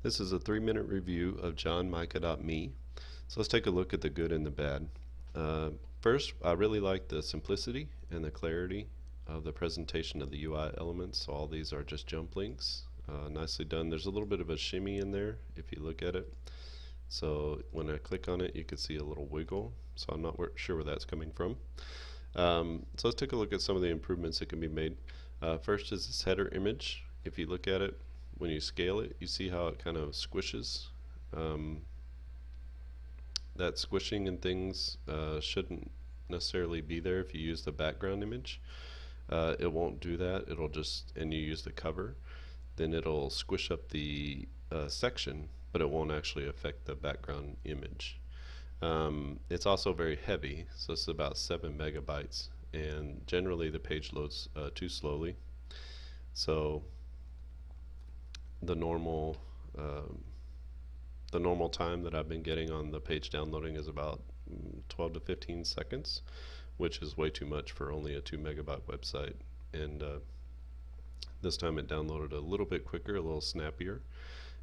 This is a 3-minute review of johnmica.me. So let's take a look at the good and the bad. First, I really like the simplicity and the clarity of the presentation of the UI elements. So all these are just jump links. Nicely done. There's a little bit of a shimmy in there if you look at it. So when I click on it, you can see a little wiggle. So I'm not sure where that's coming from. So let's take a look at some of the improvements that can be made. First is this header image. If you look at it, when you scale it, you see how it kind of squishes. That squishing and things shouldn't necessarily be there if you use the background image. It won't do that. It'll just, and you use the cover, then it'll squish up the section, but it won't actually affect the background image. It's also very heavy, so it's about 7 megabytes, and generally the page loads too slowly. So the normal time that I've been getting on the page downloading is about 12 to 15 seconds, which is way too much for only a 2 megabyte website. And this time it downloaded a little bit quicker, a little snappier.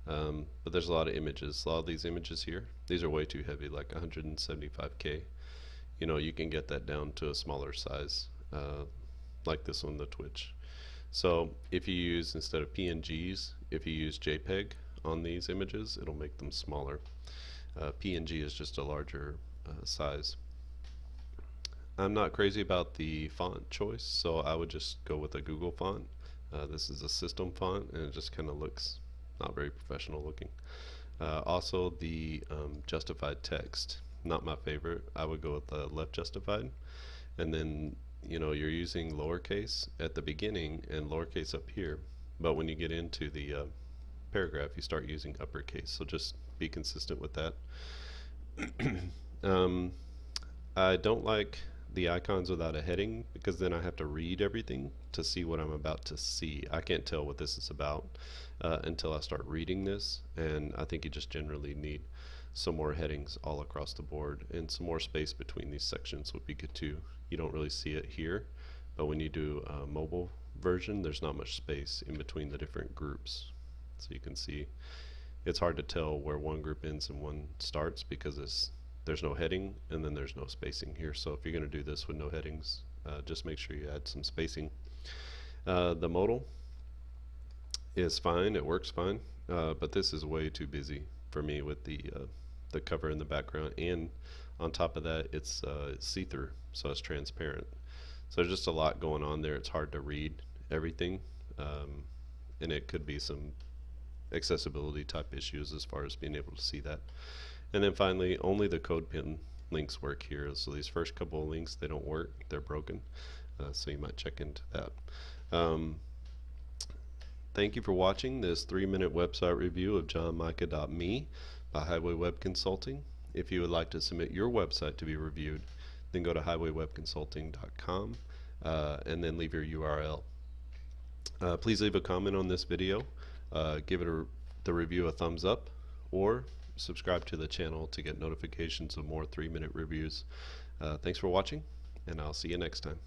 But there's a lot of images. A lot of these images here, these are way too heavy, like 175K. You know, you can get that down to a smaller size, like this one, the Twitch. So if you use, instead of PNGs, if you use JPEG on these images, it'll make them smaller. PNG is just a larger size. I'm not crazy about the font choice, so I would just go with a Google font. This is a system font, and it just kind of looks not very professional looking. Also, the justified text, not my favorite. I would go with the left justified, and then you're using lowercase at the beginning and lowercase up here, but when you get into the paragraph you start using uppercase, so just be consistent with that. I don't like the icons without a heading, because then I have to read everything to see what I'm about to see. I can't tell what this is about until I start reading this, and I think you just generally need some more headings all across the board, and some more space between these sections would be good too. You don't really see it here, but when you do a mobile version, there's not much space in between the different groups. So you can see it's hard to tell where one group ends and one starts, because there's no heading and then there's no spacing here. So if you're going to do this with no headings, just make sure you add some spacing. The modal is fine, it works fine, but this is way too busy for me with the cover in the background, and on top of that it's see-through, so it's transparent. So there's just a lot going on there. It's hard to read everything, and it could be some accessibility type issues as far as being able to see that. And then finally, only the code pin links work here. So these first couple of links, they don't work, they're broken, so you might check into that. Thank you for watching this 3-minute website review of johnmica.me by Highway Web Consulting. If you would like to submit your website to be reviewed, then go to highwaywebconsulting.com and then leave your URL. Please leave a comment on this video, give the review a thumbs up, or subscribe to the channel to get notifications of more 3-minute reviews. Thanks for watching, and I'll see you next time.